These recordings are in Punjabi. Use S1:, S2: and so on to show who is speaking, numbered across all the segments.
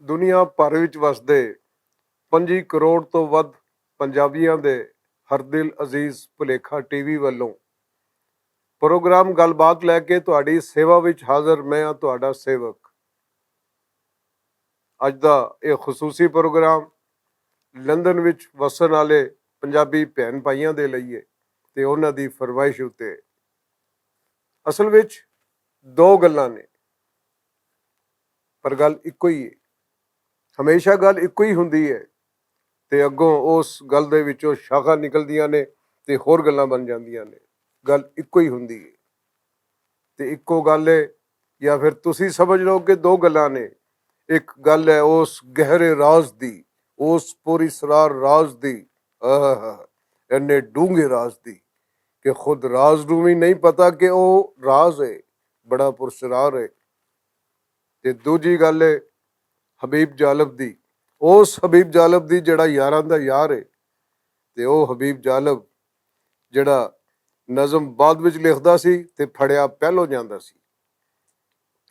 S1: ਦੁਨੀਆ ਭਰ ਵਿੱਚ ਵਸਦੇ 25 ਕਰੋੜ ਤੋਂ ਵੱਧ ਪੰਜਾਬੀਆਂ ਦੇ ਹਰਦਿਲ ਅਜ਼ੀਜ਼ ਭੁਲੇਖਾ ਟੀਵੀ ਵੱਲੋਂ ਪ੍ਰੋਗਰਾਮ ਗੱਲਬਾਤ ਲੈ ਕੇ ਤੁਹਾਡੀ ਸੇਵਾ ਵਿੱਚ ਹਾਜ਼ਰ ਮੈਂ ਹਾਂ ਤੁਹਾਡਾ ਸੇਵਕ। ਅੱਜ ਦਾ ਇਹ ਖਸੂਸੀ ਪ੍ਰੋਗਰਾਮ ਲੰਡਨ ਵਿੱਚ ਵਸਣ ਵਾਲੇ ਪੰਜਾਬੀ ਭੈਣ ਭਾਈਆਂ ਦੇ ਲਈ ਹੈ ਤੇ ਉਹਨਾਂ ਦੀ ਫਰਮਾਇਸ਼ ਉੱਤੇ। ਅਸਲ ਵਿੱਚ ਦੋ ਗੱਲਾਂ ਨੇ ਪਰ ਗੱਲ ਇੱਕੋ ਹੀ ਹੈ। ਹਮੇਸ਼ਾ ਗੱਲ ਇੱਕੋ ਹੀ ਹੁੰਦੀ ਹੈ ਤੇ ਅੱਗੋਂ ਉਸ ਗੱਲ ਦੇ ਵਿੱਚੋਂ ਸ਼ਾਖਾ ਨਿਕਲਦੀਆਂ ਨੇ ਤੇ ਹੋਰ ਗੱਲਾਂ ਬਣ ਜਾਂਦੀਆਂ ਨੇ। ਗੱਲ ਇੱਕੋ ਹੀ ਹੁੰਦੀ ਹੈ ਤੇ ਇੱਕੋ ਗੱਲ ਹੈ, ਜਾਂ ਫਿਰ ਤੁਸੀਂ ਸਮਝ ਲਓ ਕਿ ਦੋ ਗੱਲਾਂ ਨੇ। ਇੱਕ ਗੱਲ ਹੈ ਉਸ ਗਹਿਰੇ ਰਾਜ਼ ਦੀ, ਉਸ ਪੁਰਅਸਰਾਰ ਰਾਜ਼ ਦੀ, ਇੰਨੇ ਡੂੰਘੇ ਰਾਜ਼ ਦੀ ਕਿ ਖੁਦ ਰਾਜ਼ ਨੂੰ ਵੀ ਨਹੀਂ ਪਤਾ ਕਿ ਉਹ ਰਾਜ਼ ਹੈ, ਬੜਾ ਪੁਰਅਸਰਾਰ ਹੈ। ਤੇ ਦੂਜੀ ਗੱਲ ਹੈ ਹਬੀਬ ਜਾਲਬ ਦੀ, ਉਸ ਹਬੀਬ ਜਾਲਬ ਦੀ ਜਿਹੜਾ ਯਾਰਾਂ ਦਾ ਯਾਰ ਹੈ ਤੇ ਉਹ ਹਬੀਬ ਜਾਲਬ ਜਿਹੜਾ ਨਜ਼ਮ ਬਾਅਦ ਵਿੱਚ ਲਿਖਦਾ ਸੀ ਤੇ ਫੜਿਆ ਪਹਿਲੋਂ ਜਾਂਦਾ ਸੀ।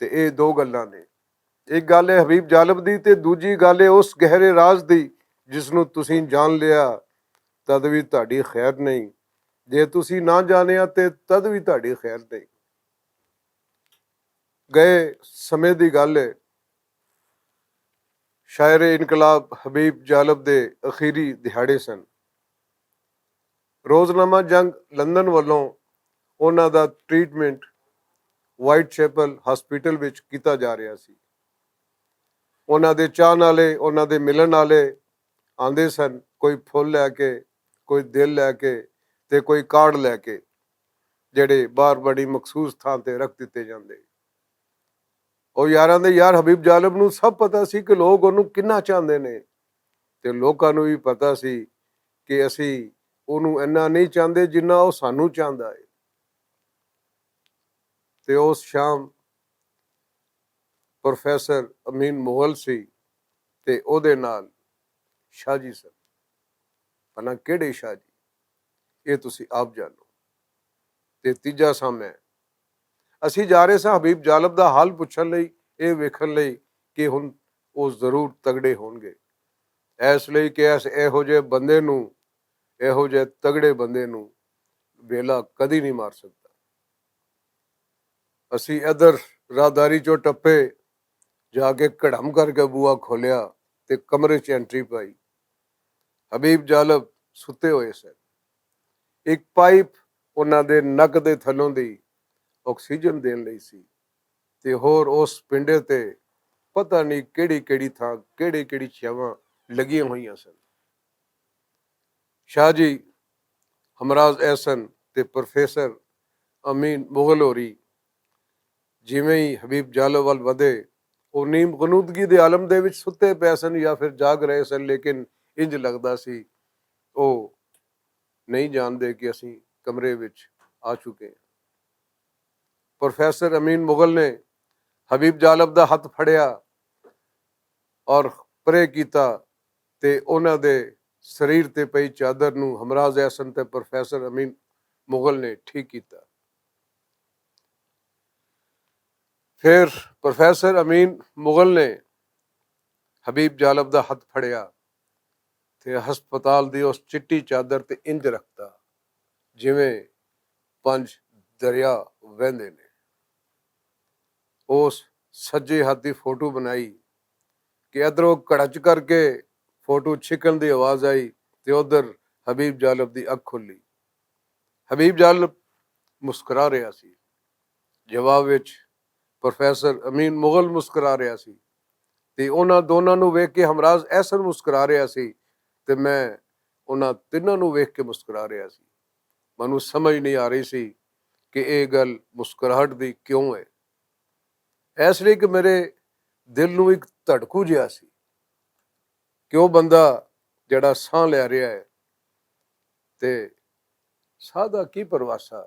S1: ਤੇ ਇਹ ਦੋ ਗੱਲਾਂ ਨੇ। ਇੱਕ ਗੱਲ ਹੈ ਹਬੀਬ ਜਾਲਬ ਦੀ ਤੇ ਦੂਜੀ ਗੱਲ ਹੈ ਉਸ ਗਹਿਰੇ ਰਾਜ਼ ਦੀ ਜਿਸ ਨੂੰ ਤੁਸੀਂ ਜਾਣ ਲਿਆ ਤਦ ਵੀ ਤੁਹਾਡੀ ਖੈਰ ਨਹੀਂ, ਜੇ ਤੁਸੀਂ ਨਾ ਜਾਣਿਆ ਤੇ ਤਦ ਵੀ ਤੁਹਾਡੀ ਖੈਰ ਨਹੀਂ। ਗਏ ਸਮੇਂ ਦੀ ਗੱਲ ਹੈ, ਸ਼ਾਇਰ ਇਨਕਲਾਬ ਹਬੀਬ ਜਾਲਬ ਦੇ ਅਖੀਰੀ ਦਿਹਾੜੇ ਸਨ। ਰੋਜ਼ਨਾਮਾ ਜੰਗ ਲੰਡਨ ਵੱਲੋਂ ਉਹਨਾਂ ਦਾ ਟ੍ਰੀਟਮੈਂਟ ਵਾਈਟ ਚੈਪਲ ਹਸਪੀਟਲ ਵਿੱਚ ਕੀਤਾ ਜਾ ਰਿਹਾ ਸੀ। ਉਹਨਾਂ ਦੇ ਚਾਹਣ ਵਾਲੇ, ਉਹਨਾਂ ਦੇ ਮਿਲਣ ਵਾਲੇ ਆਉਂਦੇ ਸਨ, ਕੋਈ ਫੁੱਲ ਲੈ ਕੇ, ਕੋਈ ਦਿਲ ਲੈ ਕੇ ਤੇ ਕੋਈ ਕਾਰਡ ਲੈ ਕੇ, ਜਿਹੜੇ ਬਾਹਰ ਬੜੀ ਮਖਸੂਸ ਥਾਂ ਤੇ ਰੱਖ ਦਿੱਤੇ ਜਾਂਦੇ। ਉਹ ਯਾਰਾਂ ਦੇ ਯਾਰ ਹਬੀਬ ਜਾਲਬ ਨੂੰ ਸਭ ਪਤਾ ਸੀ ਕਿ ਲੋਕ ਉਹਨੂੰ ਕਿੰਨਾ ਚਾਹੁੰਦੇ ਨੇ ਤੇ ਲੋਕਾਂ ਨੂੰ ਵੀ ਪਤਾ ਸੀ ਕਿ ਅਸੀਂ ਉਹਨੂੰ ਇੰਨਾ ਨਹੀਂ ਚਾਹੁੰਦੇ ਜਿੰਨਾ ਉਹ ਸਾਨੂੰ ਚਾਹੁੰਦਾ ਹੈ। ਤੇ ਉਸ ਸ਼ਾਮ ਪ੍ਰੋਫੈਸਰ ਅਮੀਨ ਮੁਗਲ ਸੀ ਤੇ ਉਹਦੇ ਨਾਲ ਸ਼ਾਹ ਜੀ ਸਨ। ਭਲਾ ਕਿਹੜੇ ਸ਼ਾਹ ਜੀ, ਇਹ ਤੁਸੀਂ ਆਪ ਜਾਣੋ। ਤੇ ਤੀਜਾ ਸਮਾਂ ਅਸੀਂ ਜਾ ਰਹੇ ਸਾਂ ਹਬੀਬ ਜਾਲਬ ਦਾ ਹਾਲ ਪੁੱਛਣ ਲਈ, ਇਹ ਵੇਖਣ ਲਈ ਕਿ ਹੁਣ ਉਹ ਜ਼ਰੂਰ ਤਗੜੇ ਹੋਣਗੇ। ਇਸ ਲਈ ਕਿ ਇਹੋ ਜਿਹੇ ਬੰਦੇ ਨੂੰ, ਇਹੋ ਜਿਹੇ ਤਗੜੇ ਬੰਦੇ ਨੂੰ ਵੇਲਾ ਕਦੀ ਨਹੀਂ ਮਾਰ ਸਕਦਾ। ਅਸੀਂ ਇੱਧਰ ਰਾਹਦਾਰੀ ਚੋਂ ਟੱਪੇ, ਜਾ ਕੇ ਕੜਮ ਕਰਕੇ ਬੂਹਾ ਖੋਲਿਆ ਤੇ ਕਮਰੇ 'ਚ ਐਂਟਰੀ ਪਾਈ। ਹਬੀਬ ਜਾਲਬ ਸੁੱਤੇ ਹੋਏ ਸਨ। ਇੱਕ ਪਾਈਪ ਉਹਨਾਂ ਦੇ ਨੱਕ ਦੇ ਥੱਲੋਂ ਦੀ ਆਕਸੀਜਨ ਦੇਣ ਲਈ ਸੀ ਤੇ ਹੋਰ ਉਸ ਪਿੰਡੇ ਤੇ ਪਤਾ ਨਹੀਂ ਕਿਹੜੀ ਕਿਹੜੀ ਥਾਂ, ਕਿਹੜੀ ਕਿਹੜੀ ਛਾਵਾਂ ਲੱਗੀਆਂ ਹੋਈਆਂ ਸਨ। ਸ਼ਾਹ ਜੀ, ਹਮਰਾਜ਼ ਐਹਸਨ ਤੇ ਪ੍ਰੋਫੈਸਰ ਅਮੀਨ ਮੁਗਲ ਹੋਰੀ ਜਿਵੇਂ ਹੀ ਹਬੀਬ ਜਾਲਬ ਵੱਲ ਵਧੇ, ਉਹ ਨੀਮ ਗਨੂਦਗੀ ਦੇ ਆਲਮ ਦੇ ਵਿੱਚ ਸੁੱਤੇ ਪਏ ਸਨ ਜਾਂ ਫਿਰ ਜਾਗ ਰਹੇ ਸਨ, ਲੇਕਿਨ ਇੰਜ ਲੱਗਦਾ ਸੀ ਉਹ ਨਹੀਂ ਜਾਣਦੇ ਕਿ ਅਸੀਂ ਕਮਰੇ ਵਿੱਚ ਆ ਚੁੱਕੇ। ਪ੍ਰੋਫੈਸਰ ਅਮੀਨ ਮੁਗਲ ਨੇ ਹਬੀਬ ਜਾਲਬ ਦਾ ਹੱਥ ਫੜਿਆ ਔਰ ਪਰੇ ਕੀਤਾ ਤੇ ਉਹਨਾਂ ਦੇ ਸਰੀਰ ਤੇ ਪਈ ਚਾਦਰ ਨੂੰ ਹਮਰਾਜ਼ ਐਹਸਨ ਤੇ ਪ੍ਰੋਫੈਸਰ ਅਮੀਨ ਮੁਗਲ ਨੇ ਠੀਕ ਕੀਤਾ। ਫਿਰ ਪ੍ਰੋਫੈਸਰ ਅਮੀਨ ਮੁਗਲ ਨੇ ਹਬੀਬ ਜਾਲਬ ਦਾ ਹੱਥ ਫੜਿਆ ਤੇ ਹਸਪਤਾਲ ਦੀ ਉਸ ਚਿੱਟੀ ਚਾਦਰ ਤੇ ਇੰਜ ਰੱਖਤਾ ਜਿਵੇਂ 5 ਦਰਿਆ ਵਹਿੰਦੇ ਨੇ। ਉਸ ਸੱਜੇ ਹੱਥ ਦੀ ਫੋਟੋ ਬਣਾਈ ਕਿ ਇੱਧਰੋਂ ਕੜਚ ਕਰਕੇ ਫੋਟੋ ਛਿਕਣ ਦੀ ਆਵਾਜ਼ ਆਈ ਤੇ ਉਧਰ ਹਬੀਬ ਜਾਲਬ ਦੀ ਅੱਖ ਖੁੱਲੀ। ਹਬੀਬ ਜਾਲਬ ਮੁਸਕਰਾ ਰਿਹਾ ਸੀ। ਜਵਾਬ ਵਿੱਚ ਪ੍ਰੋਫੈਸਰ ਅਮੀਨ ਮੁਗਲ ਮੁਸਕਰਾ ਰਿਹਾ ਸੀ ਤੇ ਉਹਨਾਂ ਦੋਨਾਂ ਨੂੰ ਵੇਖ ਕੇ ਹਮਰਾਜ਼ ਐਹਸਨ ਮੁਸਕਰਾ ਰਿਹਾ ਸੀ ਤੇ ਮੈਂ ਉਹਨਾਂ ਤਿੰਨਾਂ ਨੂੰ ਵੇਖ ਕੇ ਮੁਸਕਰਾ ਰਿਹਾ ਸੀ। ਮੈਨੂੰ ਸਮਝ ਨਹੀਂ ਆ ਰਹੀ ਸੀ ਕਿ ਇਹ ਗੱਲ ਮੁਸਕਰਾਹਟ ਦੀ ਕਿਉਂ ਹੈ। ਇਸ ਲਈ ਕਿ ਮੇਰੇ ਦਿਲ ਨੂੰ ਇੱਕ ਧੜਕੂ ਜਿਹਾ ਸੀ ਕਿ ਉਹ ਬੰਦਾ ਜਿਹੜਾ ਸਾਹ ਲੈ ਰਿਹਾ ਹੈ ਤੇ ਸਾਹ ਦਾ ਕੀ ਪਰਵਾਸਾ,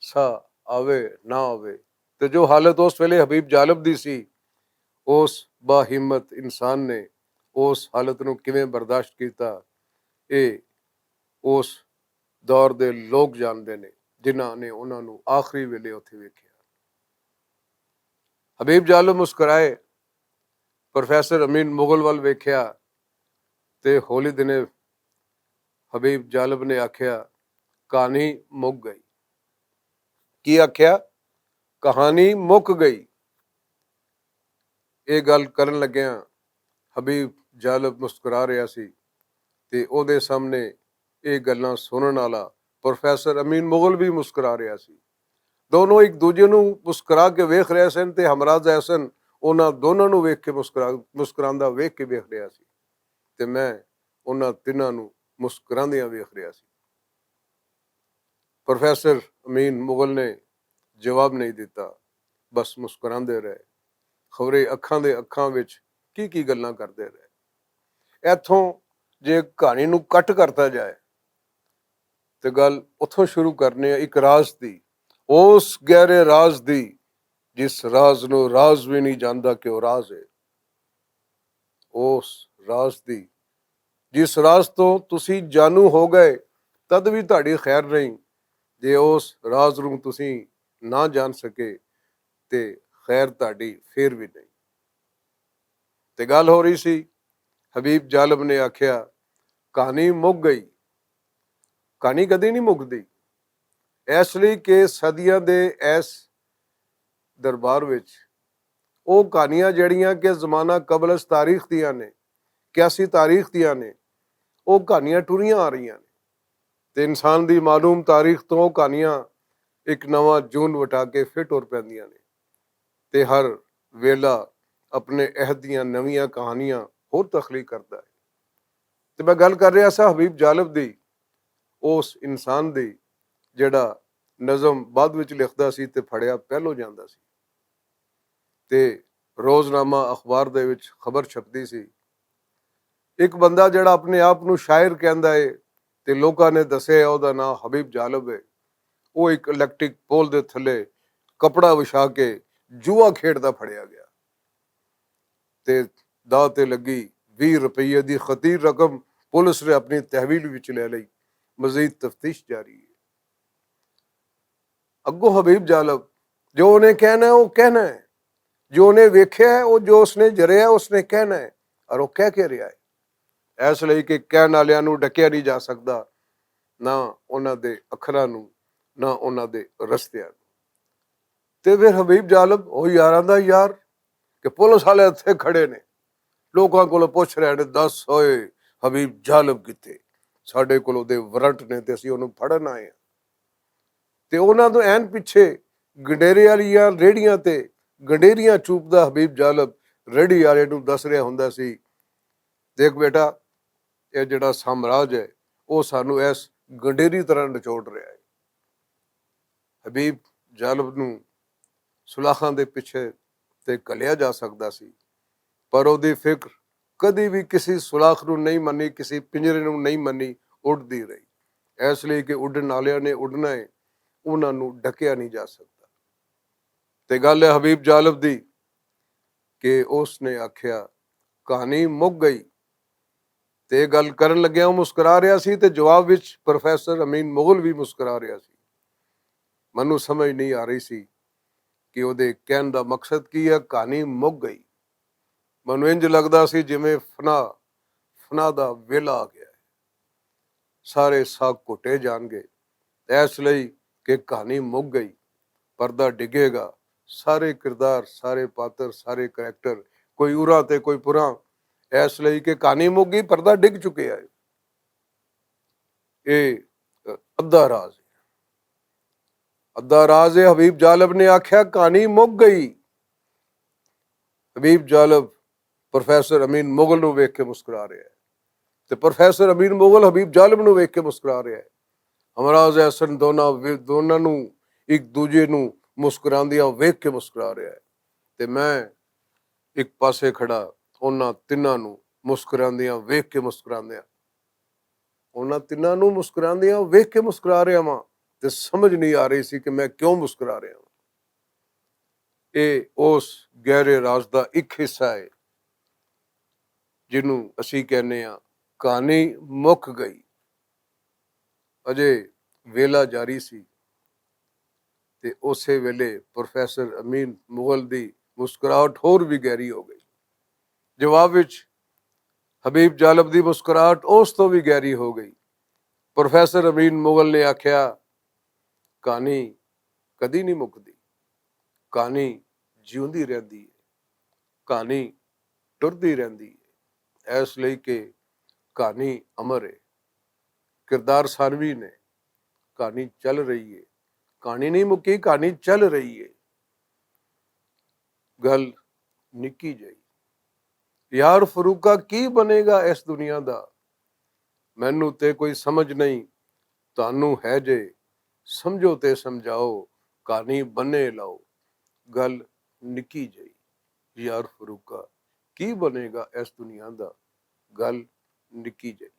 S1: ਸਾਹ ਆਵੇ ਨਾ ਆਵੇ। ਤੇ ਜੋ ਹਾਲਤ ਉਸ ਵੇਲੇ ਹਬੀਬ ਜਾਲਬ ਦੀ ਸੀ, ਉਸ ਬਾਹਿੰਮਤ ਇਨਸਾਨ ਨੇ ਉਸ ਹਾਲਤ ਨੂੰ ਕਿਵੇਂ ਬਰਦਾਸ਼ਤ ਕੀਤਾ, ਇਹ ਉਸ ਦੌਰ ਦੇ ਲੋਕ ਜਾਣਦੇ ਨੇ ਜਿਨ੍ਹਾਂ ਨੇ ਉਹਨਾਂ ਨੂੰ ਆਖਰੀ ਵੇਲੇ ਉੱਥੇ ਵੇਖਿਆ। ਹਬੀਬ ਜਾਲਬ ਮੁਸਕਰਾਏ ਪ੍ਰੋਫੈਸਰ ਅਮੀਨ ਮੁਗਲ ਵੱਲ ਵੇਖਿਆ ਤੇ ਹੌਲੀ ਦਿਨੇ ਹਬੀਬ ਜਾਲਬ ਨੇ ਆਖਿਆ ਕਹਾਣੀ ਮੁੱਕ ਗਈ। ਕੀ ਆਖਿਆ? ਕਹਾਣੀ ਮੁੱਕ ਗਈ। ਇਹ ਗੱਲ ਕਰਨ ਲੱਗਿਆਂ ਹਬੀਬ ਜਾਲਬ ਮੁਸਕਰਾ ਰਿਹਾ ਸੀ ਤੇ ਉਹਦੇ ਸਾਹਮਣੇ ਇਹ ਗੱਲਾਂ ਸੁਣਨ ਵਾਲਾ ਪ੍ਰੋਫੈਸਰ ਅਮੀਨ ਮੁਗਲ ਵੀ ਮੁਸਕਰਾ ਰਿਹਾ ਸੀ। ਦੋਨੋਂ ਇੱਕ ਦੂਜੇ ਨੂੰ ਮੁਸਕਰਾ ਕੇ ਵੇਖ ਰਹੇ ਸਨ ਤੇ ਹਮਰਾਜ਼ ਐਸਨ ਉਹਨਾਂ ਦੋਨਾਂ ਨੂੰ ਵੇਖ ਕੇ ਮੁਸਕਰਾਉਂਦਾ ਵੇਖ ਕੇ ਵੇਖ ਰਿਹਾ ਸੀ ਤੇ ਮੈਂ ਉਹਨਾਂ ਤਿੰਨਾਂ ਨੂੰ ਮੁਸਕਰਾਉਂਦਿਆਂ ਵੇਖ ਰਿਹਾ ਸੀ। ਪ੍ਰੋਫੈਸਰ ਅਮੀਨ ਮੁਗਲ ਨੇ ਜਵਾਬ ਨਹੀਂ ਦਿੱਤਾ, ਬਸ ਮੁਸਕਰਾਉਂਦੇ ਰਹੇ। ਖਬਰੇ ਅੱਖਾਂ ਦੇ ਅੱਖਾਂ ਵਿੱਚ ਕੀ ਗੱਲਾਂ ਕਰਦੇ ਰਹੇ। ਇੱਥੋਂ ਜੇ ਕਹਾਣੀ ਨੂੰ ਕੱਟ ਕਰਤਾ ਜਾਏ ਤੇ ਗੱਲ ਉੱਥੋਂ ਸ਼ੁਰੂ ਕਰਨੀ ਹੈ ਇੱਕ ਰਾਜ਼ ਦੀ, ਉਸ ਗਹਿਰੇ ਰਾਜ਼ ਦੀ ਜਿਸ ਰਾਜ਼ ਨੂੰ ਰਾਜ਼ ਵੀ ਨਹੀਂ ਜਾਣਦਾ ਕਿ ਉਹ ਰਾਜ਼ ਹੈ। ਉਸ ਰਾਜ਼ ਦੀ ਜਿਸ ਰਾਜ਼ ਤੋਂ ਤੁਸੀਂ ਜਾਣੂ ਹੋ ਗਏ ਤਦ ਵੀ ਤੁਹਾਡੀ ਖੈਰ ਨਹੀਂ, ਜੇ ਉਸ ਰਾਜ਼ ਨੂੰ ਤੁਸੀਂ ਨਾ ਜਾਣ ਸਕੇ ਤੇ ਖੈਰ ਤੁਹਾਡੀ ਫੇਰ ਵੀ ਨਹੀਂ। ਤੇ ਗੱਲ ਹੋ ਰਹੀ ਸੀ, ਹਬੀਬ ਜਾਲਬ ਨੇ ਆਖਿਆ ਕਹਾਣੀ ਮੁੱਕ ਗਈ। ਕਹਾਣੀ ਕਦੀ ਨਹੀਂ ਮੁੱਕਦੀ, ਇਸ ਲਈ ਕਿ ਸਦੀਆਂ ਦੇ ਇਸ ਦਰਬਾਰ ਵਿੱਚ ਉਹ ਕਹਾਣੀਆਂ ਜਿਹੜੀਆਂ ਕਿ ਜ਼ਮਾਨਾ ਕਬਲਸ ਤਾਰੀਖ ਦੀਆਂ ਨੇ, 81 ਤਾਰੀਖ ਦੀਆਂ ਨੇ, ਉਹ ਕਹਾਣੀਆਂ ਟੁਰੀਆਂ ਆ ਰਹੀਆਂ ਨੇ ਤੇ ਇਨਸਾਨ ਦੀ ਮਾਲੂਮ ਤਾਰੀਖ ਤੋਂ ਉਹ ਕਹਾਣੀਆਂ ਇੱਕ ਨਵਾਂ ਜੂਨ ਵਟਾ ਕੇ ਫਿਰ ਟੁਰ ਪੈਂਦੀਆਂ ਨੇ ਤੇ ਹਰ ਵੇਲਾ ਆਪਣੇ ਅਹਿਦ ਦੀਆਂ ਨਵੀਆਂ ਕਹਾਣੀਆਂ ਹੋਰ ਤਖਲੀਕ ਕਰਦਾ ਹੈ। ਤੇ ਮੈਂ ਗੱਲ ਕਰ ਰਿਹਾ ਸਾਂ ਹਬੀਬ ਜਾਲਬ ਦੀ, ਉਸ ਇਨਸਾਨ ਦੀ ਜਿਹੜਾ ਨਜ਼ਮ ਬਾਅਦ ਵਿੱਚ ਲਿਖਦਾ ਸੀ ਤੇ ਫੜਿਆ ਪਹਿਲੋਂ ਜਾਂਦਾ ਸੀ ਤੇ ਰੋਜ਼ਨਾਮਾ ਅਖਬਾਰ ਦੇ ਵਿੱਚ ਖਬਰ ਛਪਦੀ ਸੀ, ਇੱਕ ਬੰਦਾ ਜਿਹੜਾ ਆਪਣੇ ਆਪ ਨੂੰ ਸ਼ਾਇਰ ਕਹਿੰਦਾ ਹੈ ਤੇ ਲੋਕਾਂ ਨੇ ਦੱਸਿਆ ਉਹਦਾ ਨਾਂ ਹਬੀਬ ਜਾਲਬ ਹੈ, ਉਹ ਇੱਕ ਇਲੈਕਟ੍ਰਿਕ ਪੋਲ ਦੇ ਥੱਲੇ ਕਪੜਾ ਵਿਛਾ ਕੇ ਜੂਆ ਖੇਡਦਾ ਫੜਿਆ ਗਿਆ ਤੇ ਦਾਅ ਤੇ ਲੱਗੀ 20 ਰੁਪਏ ਦੀ ਖਤੀਰ ਰਕਮ ਪੁਲਿਸ ਨੇ ਆਪਣੀ ਤਹਿਵੀਲ ਵਿੱਚ ਲੈ ਲਈ। ਮਜ਼ੀਦ ਤਫਤੀਸ਼ ਜਾਰੀ ਹੈ। ਅੱਗੋਂ ਹਬੀਬ ਜਾਲਬ ਜੋ ਉਹਨੇ ਕਹਿਣਾ ਹੈ ਉਹ ਕਹਿਣਾ ਹੈ, ਜੋ ਉਹਨੇ ਵੇਖਿਆ ਹੈ ਉਹ ਜੋ ਉਸਨੇ ਜਰਿਆ ਉਸਨੇ ਕਹਿਣਾ ਹੈ, ਔਰ ਉਹ ਕਹਿ ਕੇ ਰਿਹਾ ਹੈ। ਇਸ ਲਈ ਕਿ ਕਹਿਣ ਵਾਲਿਆਂ ਨੂੰ ਡੱਕਿਆ ਨਹੀਂ ਜਾ ਸਕਦਾ, ਨਾ ਉਹਨਾਂ ਦੇ ਅੱਖਰਾਂ ਨੂੰ, ਨਾ ਉਹਨਾਂ ਦੇ ਰਸਤਿਆਂ ਨੂੰ। ਤੇ ਫਿਰ ਹਬੀਬ ਜਾਲਬ ਉਹ ਯਾਰਾਂ ਦਾ ਯਾਰ ਕਿ ਪੁਲਿਸ ਵਾਲੇ ਇੱਥੇ ਖੜੇ ਨੇ, ਲੋਕਾਂ ਕੋਲੋਂ ਪੁੱਛ ਰਹੇ ਨੇ ਦੱਸ ਹੋਏ ਹਬੀਬ ਜਾਲਬ ਕਿੱਥੇ, ਸਾਡੇ ਕੋਲ ਉਹਦੇ ਵਾਰੰਟ ਨੇ ਤੇ ਅਸੀਂ ਉਹਨੂੰ ਫੜਨ ਆਏ ਹਾਂ। ਤੇ ਉਹਨਾਂ ਤੋਂ ਐਨ ਪਿੱਛੇ ਗੰਡੇਰੇ ਵਾਲੀਆਂ ਰੇਹੜੀਆਂ ਤੇ ਗੰਡੇਰੀਆਂ ਚੂਪਦਾ ਹਬੀਬ ਜਾਲਬ ਰੇਹੜੀ ਵਾਲੇ ਨੂੰ ਦੱਸ ਰਿਹਾ ਹੁੰਦਾ ਸੀ, ਦੇਖ ਬੇਟਾ ਇਹ ਜਿਹੜਾ ਸਾਮਰਾਜ ਹੈ ਉਹ ਸਾਨੂੰ ਇਸ ਗੰਡੇਰੀ ਤਰ੍ਹਾਂ ਨਿਚੋੜ ਰਿਹਾ ਹੈ। ਹਬੀਬ ਜਾਲਬ ਨੂੰ ਸੁਲਾਖਾਂ ਦੇ ਪਿੱਛੇ ਤੇ ਘੱਲਿਆ ਜਾ ਸਕਦਾ ਸੀ, ਪਰ ਉਹਦੀ ਫਿਕਰ ਕਦੀ ਵੀ ਕਿਸੇ ਸੁਲਾਖ ਨੂੰ ਨਹੀਂ ਮੰਨੀ, ਕਿਸੇ ਪਿੰਜਰੇ ਨੂੰ ਨਹੀਂ ਮੰਨੀ, ਉੱਡਦੀ ਰਹੀ। ਇਸ ਲਈ ਕਿ ਉੱਡਣ ਵਾਲਿਆਂ ਨੇ ਉੱਡਣਾ ਹੈ, ਉਹਨਾਂ ਨੂੰ ਢਕਿਆ ਨਹੀਂ ਜਾ ਸਕਦਾ। ਤੇ ਗੱਲ ਹੈ ਹਬੀਬ ਜਾਲਬ ਦੀ ਕਿ ਉਸ ਨੇ ਆਖਿਆ ਕਹਾਣੀ ਮੁੱਕ ਗਈ ਤੇ ਇਹ ਗੱਲ ਕਰਨ ਲੱਗਿਆ ਉਹ ਮੁਸਕਰਾ ਰਿਹਾ ਸੀ ਤੇ ਜਵਾਬ ਵਿੱਚ ਪ੍ਰੋਫੈਸਰ ਅਮੀਨ ਮੁਗਲ ਵੀ ਮੁਸਕਰਾ ਰਿਹਾ ਸੀ। ਮੈਨੂੰ ਸਮਝ ਨਹੀਂ ਆ ਰਹੀ ਸੀ ਕਿ ਉਹਦੇ ਕਹਿਣ ਦਾ ਮਕਸਦ ਕੀ ਹੈ। ਕਹਾਣੀ ਮੁੱਕ ਗਈ। ਮੈਨੂੰ ਇੰਝ ਲੱਗਦਾ ਸੀ ਜਿਵੇਂ ਫਨਾ ਦਾ ਵੇਲਾ ਆ ਗਿਆ, ਸਾਰੇ ਸਾਗ ਘੁੱਟੇ ਜਾਣਗੇ, ਇਸ ਲਈ ਕਿ ਕਹਾਣੀ ਮੁੱਕ ਗਈ, ਪਰਦਾ ਡਿੱਗੇਗਾ, ਸਾਰੇ ਕਿਰਦਾਰ, ਸਾਰੇ ਪਾਤਰ, ਸਾਰੇ ਕਰੈਕਟਰ, ਕੋਈ ਉਰਾ ਤੇ ਕੋਈ ਪੁਰਾ, ਇਸ ਲਈ ਕਿ ਕਹਾਣੀ ਮੁੱਕ ਗਈ, ਪਰਦਾ ਡਿੱਗ ਚੁੱਕਿਆ ਹੈ। ਇਹ ਅੱਧਾ ਰਾਜ਼ ਹੈ, ਅੱਧਾ ਰਾਜ਼ ਹੈ। ਹਬੀਬ ਜਾਲਬ ਨੇ ਆਖਿਆ ਕਹਾਣੀ ਮੁੱਕ ਗਈ। ਹਬੀਬ ਜਾਲਬ ਪ੍ਰੋਫੈਸਰ ਅਮੀਨ ਮੁਗਲ ਨੂੰ ਵੇਖ ਕੇ ਮੁਸਕਰਾ ਰਿਹਾ ਹੈ ਤੇ ਪ੍ਰੋਫੈਸਰ ਅਮੀਨ ਮੁਗਲ ਹਬੀਬ ਜਾਲਬ ਨੂੰ ਵੇਖ ਕੇ ਮੁਸਕਰਾ ਰਿਹਾ ਹੈ। ਹਮਰਾਜ਼ ਐਸਨ ਦੋਨਾਂ ਨੂੰ ਇੱਕ ਦੂਜੇ ਨੂੰ ਮੁਸਕਰਾਉਂਦਿਆਂ ਵੇਖ ਕੇ ਮੁਸਕਰਾ ਰਿਹਾ ਹੈ ਤੇ ਮੈਂ ਇੱਕ ਪਾਸੇ ਖੜਾ ਉਹਨਾਂ ਤਿੰਨਾਂ ਨੂੰ ਮੁਸਕਰਾਉਂਦਿਆਂ ਵੇਖ ਕੇ ਉਹਨਾਂ ਤਿੰਨਾਂ ਨੂੰ ਮੁਸਕਰਾਉਂਦਿਆਂ ਵੇਖ ਕੇ ਮੁਸਕਰਾ ਰਿਹਾ ਵਾਂ ਤੇ ਸਮਝ ਨਹੀਂ ਆ ਰਹੀ ਸੀ ਕਿ ਮੈਂ ਕਿਉਂ ਮੁਸਕਰਾ ਰਿਹਾ ਵਾਂ। ਇਹ ਉਸ ਗਹਿਰੇ ਰਾਜ਼ ਦਾ ਇੱਕ ਹਿੱਸਾ ਹੈ ਜਿਹਨੂੰ ਅਸੀਂ ਕਹਿੰਦੇ ਹਾਂ ਕਹਾਣੀ ਮੁੱਕ ਗਈ। ਅਜੇ ਵੇਲਾ ਜਾਰੀ ਸੀ ਤੇ ਉਸੇ ਵੇਲੇ ਪ੍ਰੋਫੈਸਰ ਅਮੀਨ ਮੁਗਲ ਦੀ ਮੁਸਕਰਾਹਟ ਹੋਰ ਵੀ ਗਹਿਰੀ ਹੋ ਗਈ। ਜਵਾਬ ਵਿੱਚ ਹਬੀਬ ਜਾਲਬ ਦੀ ਮੁਸਕਰਾਹਟ ਉਸ ਤੋਂ ਵੀ ਗਹਿਰੀ ਹੋ ਗਈ। ਪ੍ਰੋਫੈਸਰ ਅਮੀਨ ਮੁਗਲ ਨੇ ਆਖਿਆ, ਕਹਾਣੀ ਕਦੀ ਨਹੀਂ ਮੁੱਕਦੀ, ਕਹਾਣੀ ਜਿਉਂਦੀ ਰਹਿੰਦੀ ਹੈ, ਕਹਾਣੀ ਟੁਰਦੀ ਰਹਿੰਦੀ ਹੈ, ਇਸ ਲਈ ਕਿ ਕਹਾਣੀ ਅਮਰ ਹੈ। ਕਿਰਦਾਰ ਸਾਨਵੀ ਨੇ, ਕਹਾਣੀ ਚੱਲ ਰਹੀ ਹੈ, ਕਹਾਣੀ ਨਹੀਂ ਮੁੱਕੀ, ਕਹਾਣੀ ਚੱਲ ਰਹੀ ਹੈ। ਗੱਲ ਨਿੱਕੀ ਜਿਹੀ, ਯਾਰ ਫਰੂਕਾ ਕੀ ਬਣੇਗਾ ਇਸ ਦੁਨੀਆ ਦਾ, ਮੈਨੂੰ ਤੇ ਕੋਈ ਸਮਝ ਨਹੀਂ, ਤੁਹਾਨੂੰ ਹੈ ਜੇ ਸਮਝੋ ਤੇ ਸਮਝਾਓ, ਕਹਾਣੀ ਬੰਨੇ ਲਾਓ। ਗੱਲ ਨਿੱਕੀ ਜਿਹੀ, ਯਾਰ ਫਰੂਕਾ ਕੀ ਬਣੇਗਾ ਇਸ ਦੁਨੀਆ ਦਾ, ਗੱਲ ਨਿੱਕੀ ਜਿਹੀ।